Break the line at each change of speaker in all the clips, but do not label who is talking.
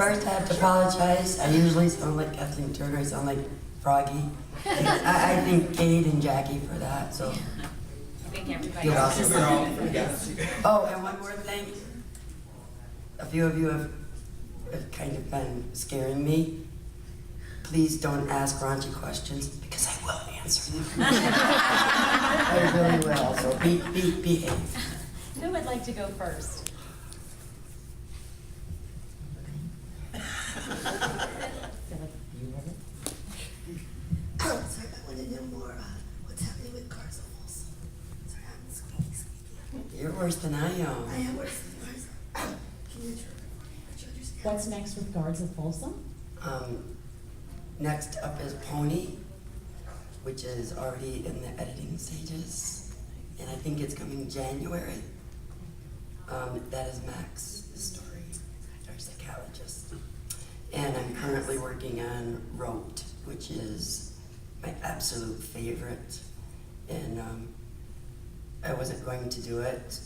First, I have to apologize. I usually sound like Kathleen Turner. I sound like Froggy. I think Kate and Jackie for that. So.
I think everybody
You're
else is
awesome. Oh, and one more thing. A few of you have kind of been scaring me. Please don't ask raunchy questions because I will answer them. I really will. So behave.
Who would like to go first?
Sorry, I want to know more what's happening with Cars of Wolves. Sorry, I'm squeaky.
You're worse than I am.
I am worse than yours. Can you understand?
What's next with Guards of Folsom?
Next up is Pony, which is already in the editing stages, and I think it's coming January. That is Mac's story, our psychologist. And I'm currently working on Wrote, which is my absolute favorite. And I wasn't going to do it,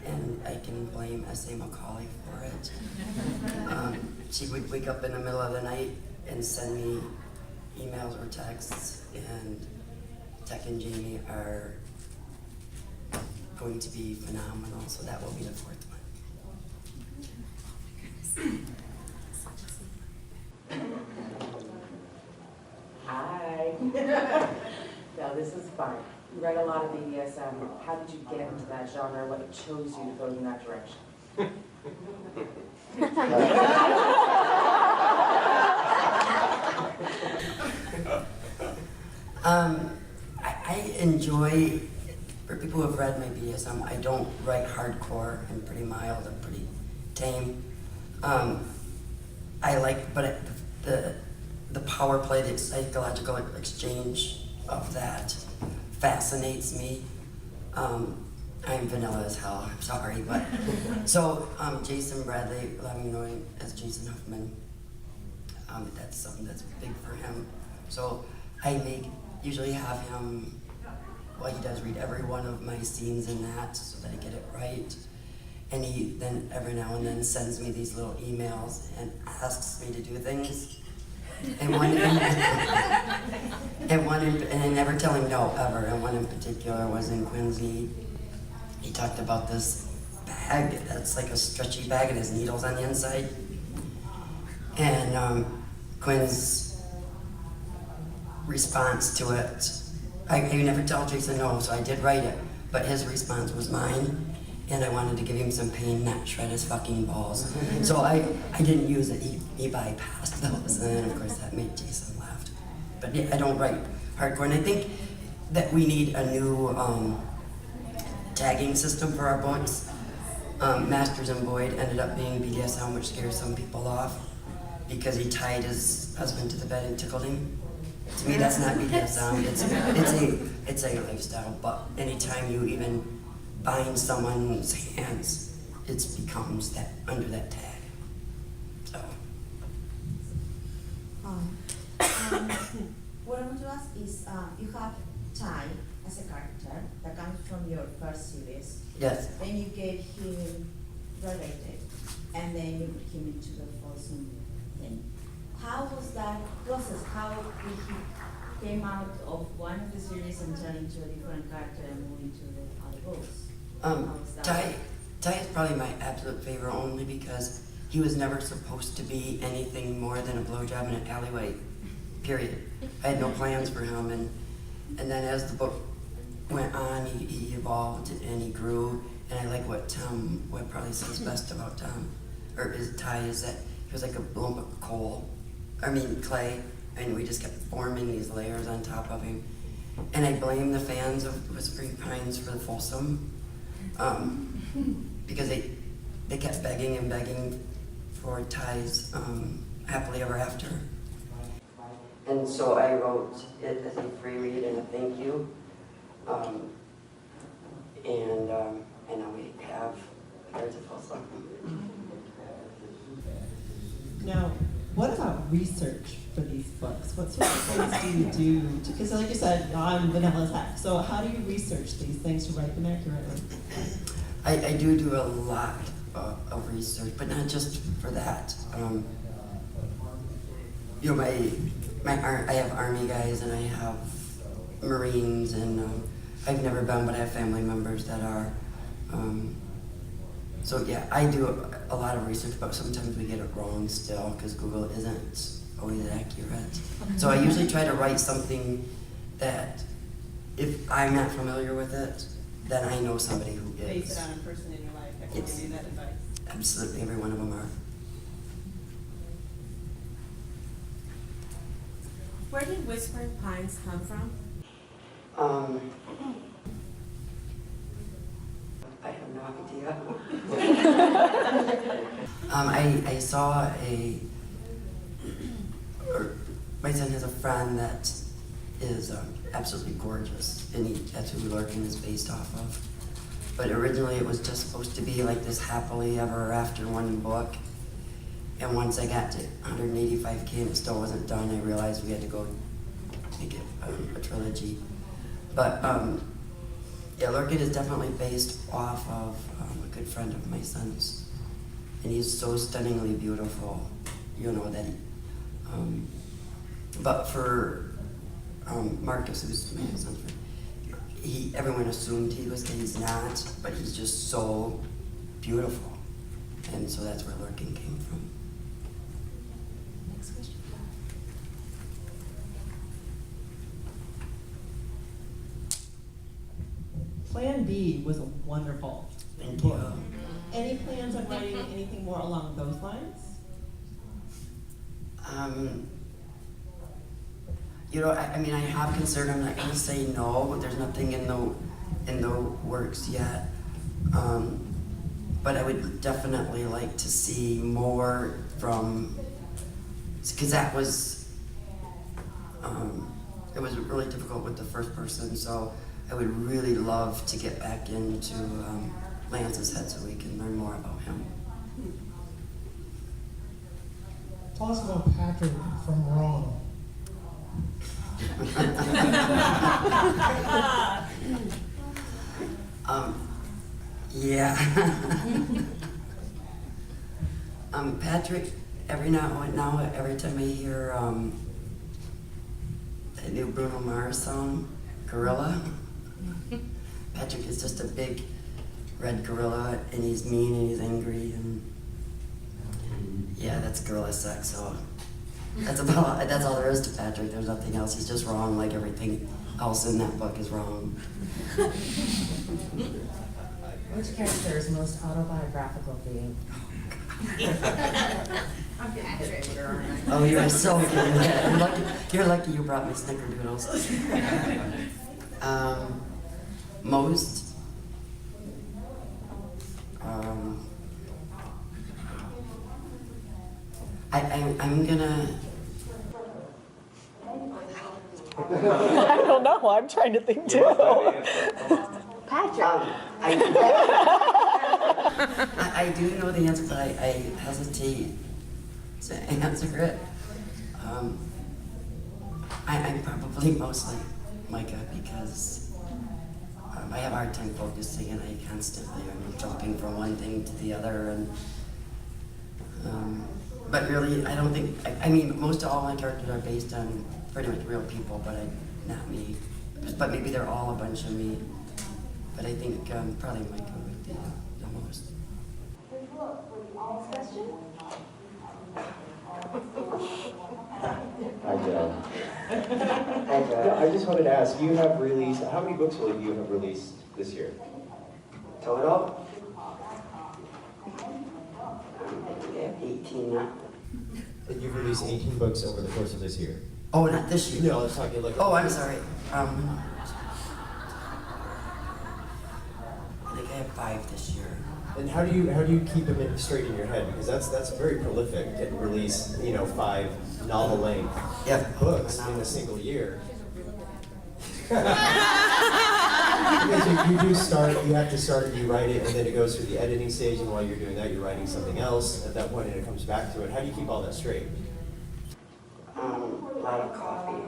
and I can blame S.J. McAuley for it. She would wake up in the middle of the night and send me emails or texts, and Tech and Jamie are going to be phenomenal, so that will be the fourth one.
Hi. No, this is fun. You write a lot of BDSM. How did you get into that genre? What chose you to go in that direction?
I enjoy, for people who have read my BDSM, I don't write hardcore. I'm pretty mild, I'm pretty tame. I like, but the power play, the psychological exchange of that fascinates me. I'm vanilla as hell, I'm sorry, but. So, Jason Bradley, a lot of you know him as Jason Huffman. That's something that's big for him. So, I usually have him, well, he does read every one of my scenes in that so that I get it right. And he then every now and then sends me these little emails and asks me to do things. And and I never tell him no, ever. And one in particular was in Quincy. He talked about this bag that's like a stretchy bag and has needles on the inside. And Quinn's response to it, I never tell Jason no, so I did write it, but his response was mine, and I wanted to give him some pain, not shred his fucking balls. So I didn't use it, he bypassed those, and then of course that made Jason laugh. But yeah, I don't write hardcore, and I think that we need a new tagging system for our books. Masters and Boyd ended up being BDSM, which scares some people off, because he tied his husband to the bed and tickled him. To me, that's not BDSM. It's a lifestyle. But anytime you even bind someone's hands, it becomes that under that tag. So.
What I want to ask is, you have Ty as a character that comes from your first series.
Yes.
Then you gave him Related, and then you put him into the Folsom thing. How was that process? How did he came out of one of the series and turn into a different character and move into the other books?
Ty is probably my absolute favorite, only because he was never supposed to be anything more than a blowjob in an alleyway, period. I had no plans for him, and then as the book went on, he evolved and he grew, and I like what probably says best about Ty is that he was like a lump of clay, and we just kept forming these layers on top of him. And I blame the fans of Whispering Pines for the Folsom, because they kept begging and begging for Ty's Happily Ever After. And so I wrote it as a free read and a thank you. And now we have Guards of Folsom.
Now, what about research for these books? What sort of things do you do? Because like you said, I'm vanilla as heck. So how do you research these things to write them accurately?
I do a lot of research, but not just for that. you know, I have Army guys and I have Marines, and I've never been, but I have family members that are. So yeah, I do a lot of research, but sometimes we get it wrong still because Google isn't always accurate. So I usually try to write something that, if I'm not familiar with it, then I know somebody who is.
Base it on a person in your life that can
Yes.
give you that advice.
Absolutely, every one of them are.
Where did Whispering Pines come from?
I have no idea. I saw my son has a friend that is absolutely gorgeous, and that's who Lurkin is based off of. But originally it was just supposed to be like this happily ever after one book. And once I got to 185K and it still wasn't done, I realized we had to go make it a trilogy. But yeah, Lurkin is definitely based off of a good friend of my son's. And he's so stunningly beautiful, you know, that but for Marcus, who's my son's friend, everyone assumed he was gay. He's not, but he's just so beautiful. And so that's where Lurkin came from.
Next question.
Plan B was wonderful.
Thank you.
Any plans on writing anything more along those lines?
You know, I mean, I have considered. I'm not going to say no, but there's nothing in the works yet. But I would definitely like to see more from, because that was, it was really difficult with the first person. So I would really love to get back into Lance's head so we can learn more about him.
Tell us about Patrick from Wrong.
Yeah. Patrick, every time I hear that new Bruno Mars song, Gorilla, Patrick is just a big red gorilla, and he's mean and he's angry, and yeah, that's gorilla sex. So that's all there is to Patrick. There's nothing else. He's just wrong, like everything else in that book is wrong.
Which character is most autobiographical for you?
Oh, you're so good. You're lucky you brought me snickerdoodles. Most. I'm gonna.
I don't know, I'm trying to think too.
I do know the answer, but I hesitate to answer it. I'm probably mostly Micah because I have a hard time focusing, and I constantly am jumping from one thing to the other. And but really, I don't think. I mean, most of all my characters are based on pretty much real people, but not me. But maybe they're all a bunch of me. But I think probably Micah would be the most.
Hi, Joe.
Hi, Joe.
I just wanted to ask, you have released, how many books will you have released this year?
Total? I have 18 now.
And you've released 18 books over the course of this year?
Oh, not this year.
No, I was talking like...
Oh, I'm sorry. I think I have 5 this year.
And how do you keep them straight in your head? Because that's very prolific to release, 5 novel-length books in a single year. Because you have to start, you write it, and then it goes through the editing stage, and while you're doing that, you're writing something else at that point, and it comes back to it. How do you keep all that straight?
A lot of coffee.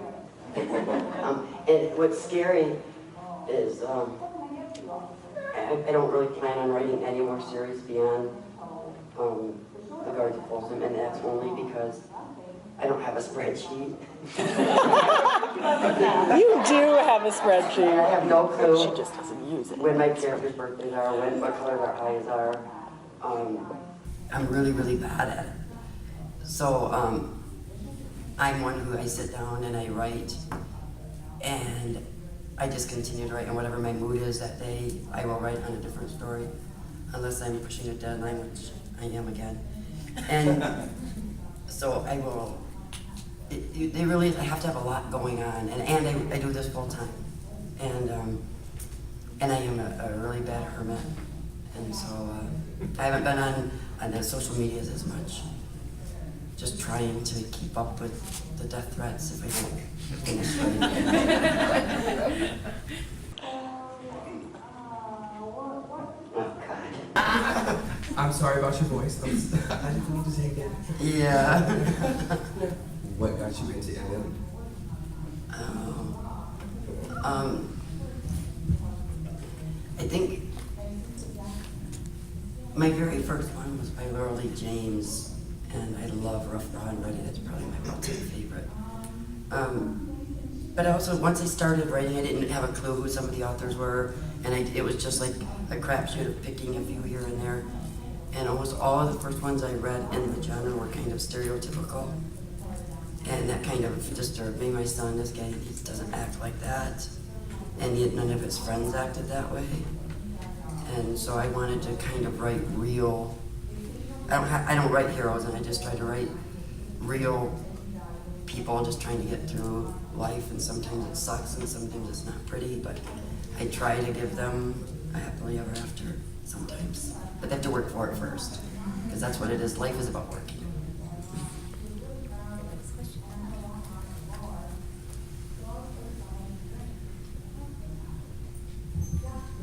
And what's scary is I don't really plan on writing any more series beyond The Guards of Folsom, and that's only because I don't have a spreadsheet.
You do have a
I
spreadsheet.
have no clue.
She just doesn't use it.
When my characters' birthdays are, what color their eyes are. I'm really, really bad at it. So I'm one who I sit down and I write, and I just continue to write, and whatever my mood is that day, I will write on a different story, unless I'm pushing a deadline, which I am again. And so I will, they really have to have a lot going on, and I do this full time. And I am a really bad hermit, and so I haven't been on the social medias as much. Just trying to keep up with the death threats if I don't finish writing. Oh, God.
I'm sorry about your voice. I didn't mean to take it.
Yeah.
What got you into MM?
I think my very first one was by Laura Lee James, and I love Rough, Raw, and Ready. That's probably my all-time favorite. But also, once I started writing, I didn't have a clue who some of the authors were, and it was just like a crapshoot of picking a few here and there. And almost all of the first ones I read in the genre were kind of stereotypical. And that kind of disturbed me. My son, this guy, he doesn't act like that. And yet none of his friends acted that way. And so I wanted to kind of write real, I don't write heroes, and I just try to write real people just trying to get through life, and sometimes it sucks and sometimes it's not pretty, but I try to give them a happily ever after sometimes. But they have to work for it first, because that's what it is. Life is about working.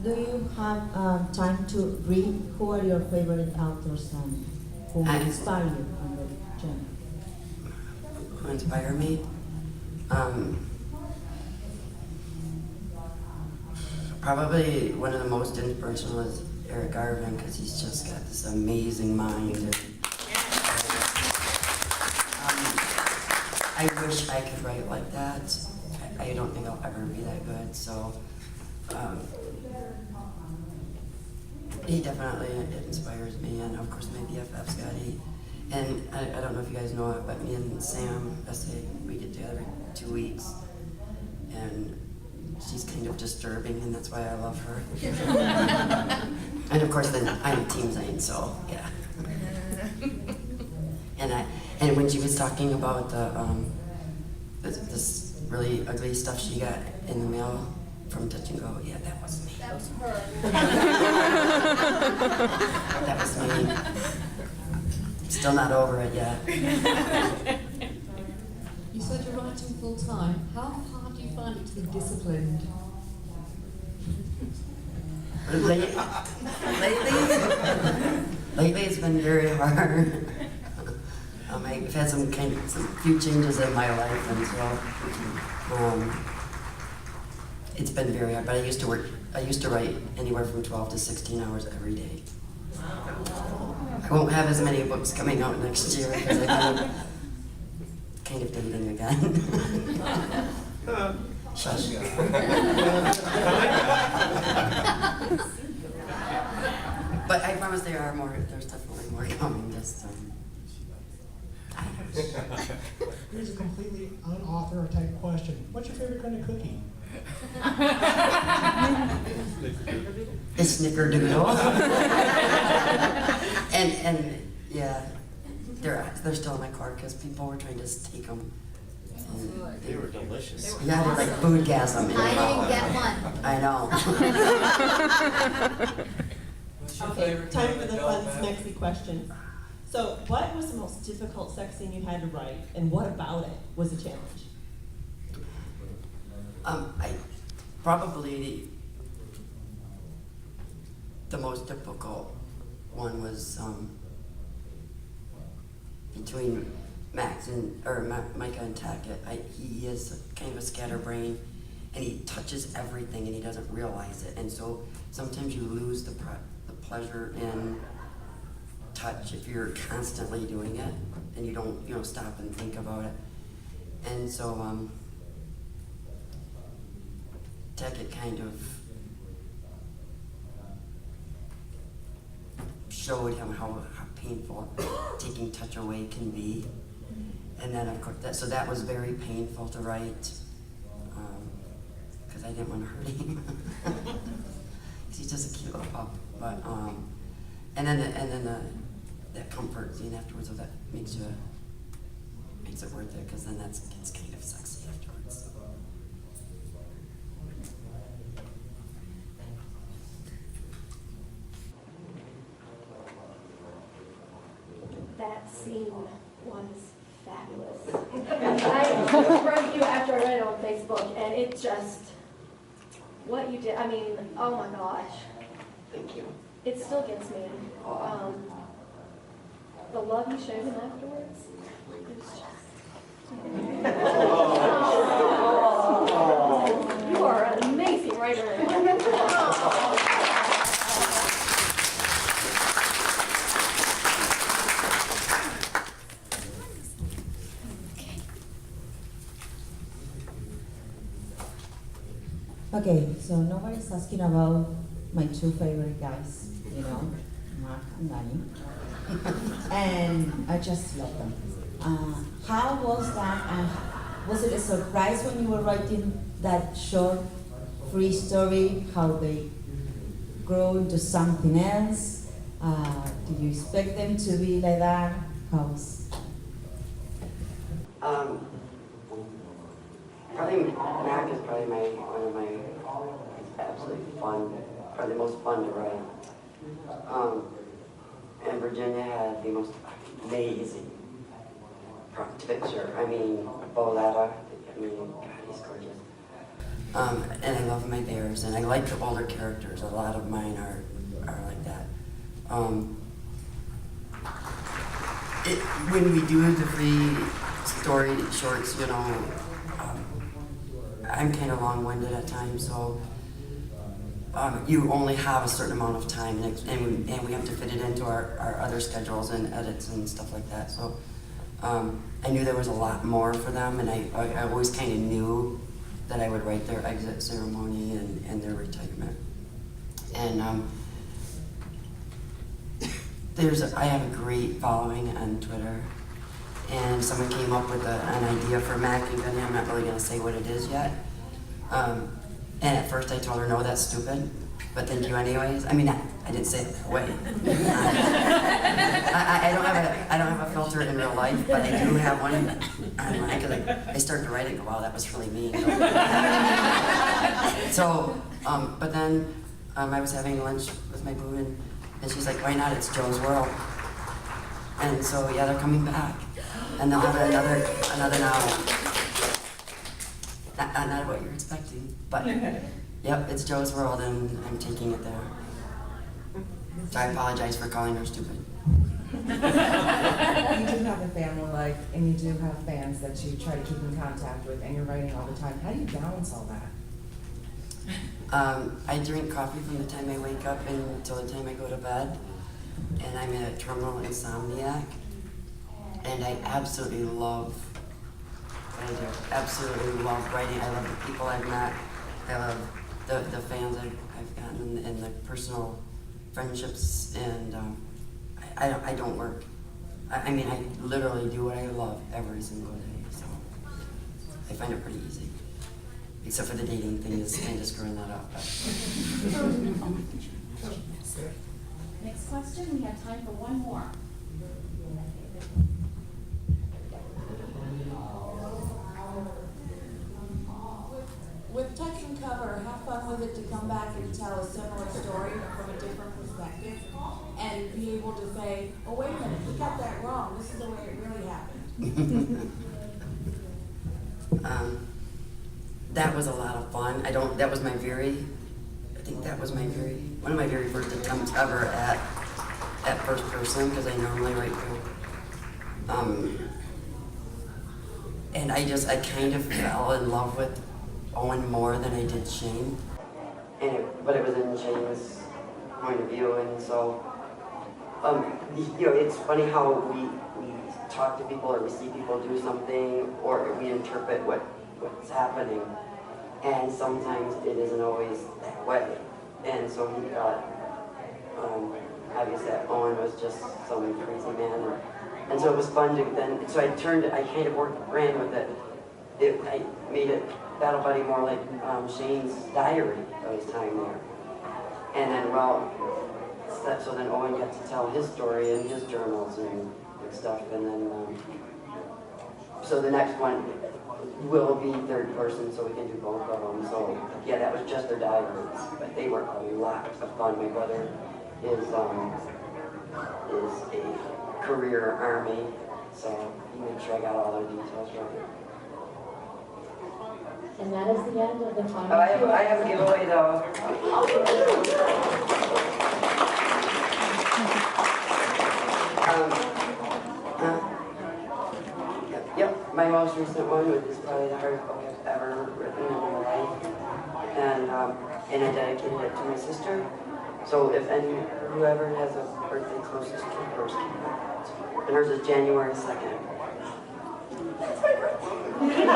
Do you have time to read? Who are your favorite authors and who inspire you on the journey?
Who inspire me? Probably one of the most inspirational is Eric Garvin, because he's just got this amazing mind. And, I wish I could write like that. I don't think I'll ever be that good, so he definitely inspires me, and of course my BFF Scotty. And I don't know if you guys know it, but me and Sam, we get together every 2 weeks, and she's kind of disturbing, and that's why I love her. And of course, then I'm Team Zane, so yeah. And when she was talking about this really ugly stuff she got in the mail from Touch and Go, yeah, that was me.
That was her.
That was me. Still not over it yet.
You said you're writing full time. How hard do you find it to be disciplined?
Lately it's been very hard. I've had some few changes in my life, and so it's been very hard. But I used to write anywhere from 12 to 16 hours every day. I won't have as many books coming out next year because I'm kind of dating again. Shush. But I promise there's definitely more coming. Just
Here's a completely unauthor type question. What's your favorite kind of cookie?
a snickerdoodle. and yeah, they're still in my car because people were trying to take them.
They were delicious.
Yeah, they're like foodgasm.
I didn't get one.
I know.
Okay, time for the fun, smexy question. So, what was the most difficult sex scene you had to write, and what about it was a challenge?
Probably the most difficult one was between Micah and Tackett. He is kind of a scatterbrain, and he touches everything, and he doesn't realize it. And so sometimes you lose the pleasure in touch if you're constantly doing it and you don't stop and think about it. And so Tackett kind of showed him how painful taking touch away can be. And then of course that was very painful to write, because I didn't want to hurt him. He's just a cute little pup. But and then that comfort scene afterwards, so that makes it worth it, because then it's kind of sexy afterwards.
That scene was fabulous. I wrote you after I read it on Facebook, and it just, what you did, I mean, oh my gosh.
Thank you.
It still gets me. The love you showed him afterwards, it was just... You are an amazing writer.
Okay, so nobody's asking about my two favorite guys, Mark and Danny. And I just love them. How was that? Was it a surprise when you were writing that short, free story, how they grow into something else? Do you expect them to be like that? How's?
Probably Mac is probably one of my absolutely fun, probably the most fun to write. And Virginia had the most amazing picture. I mean, Boletta, God, he's gorgeous. And I love my bears, and I like the older characters. A lot of mine are like that. When we do the free story shorts, I'm kind of long-winded at times, so you only have a certain amount of time, and we have to fit it into our other schedules and edits and stuff like that. So I knew there was a lot more for them, and I always kind of knew that I would write their exit ceremony and their retirement. And I have a great following on Twitter. And someone came up with an idea for Mac and Gunny. I'm not really going to say what it is yet. And at first I told her, no, that's stupid, but thank you anyways. I mean, I didn't say it that way. I don't have a filter in real life, but I do have one online, because I started to write it and go, wow, that was really mean. So, but then I was having lunch with my boo, and she's like, why not? It's Joe's World. And so, yeah, they're coming back. And they'll have another novel. Not what you're expecting, but yep, it's Joe's World, and I'm taking it there. So I apologize for calling her stupid.
You do have a family life, and you do have fans that you try to keep in contact with, and you're writing all the time. How do you balance all that?
I drink coffee from the time I wake up until the time I go to bed, and I'm a terminal insomniac. And I absolutely love what I do. Absolutely love writing. I love the people I've met. I love the fans I've gotten, and the personal friendships. And I don't work. I mean, I literally do what I love every single day. So I find it pretty easy. Except for the dating thing is kind of screwing that up.
Next question, we have time for one more.
With Touch and Cover, how fun was it to come back and tell a similar story from a different perspective and be able to say, oh, wait a minute, we got that wrong. This is the way it really happened.
That was a lot of fun. That was one of my very first attempts ever at first person, because I normally write through. And I kind of fell in love with Owen more than I did Shane. But it was in Shane's point of view, and so You know, it's funny how we talk to people or we see people do something or we interpret what's happening. And sometimes it isn't always that way. And so he thought, obviously that Owen was just some crazy man. And so it was fun to then, so I kind of ran with it. I made it Battle Buddy more like Shane's diary of his time there. And then, so then Owen got to tell his story in his journals and stuff. And then, so the next one will be third person, so we can do both of them. So yeah, that was just their diaries, but they were a lot of fun. My brother is a career Army, so he made sure I got all their details right.
And that is the end of the final.
I have a giveaway though. Yep, my most recent one is probably the hardest book I've ever written in my life, and I dedicated it to my sister. So if whoever has a birthday closest to hers, and hers is January 2nd. That's my birthday.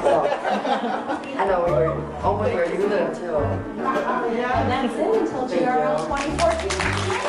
I know we were almost where you live too.
And that's it until GRL 2014.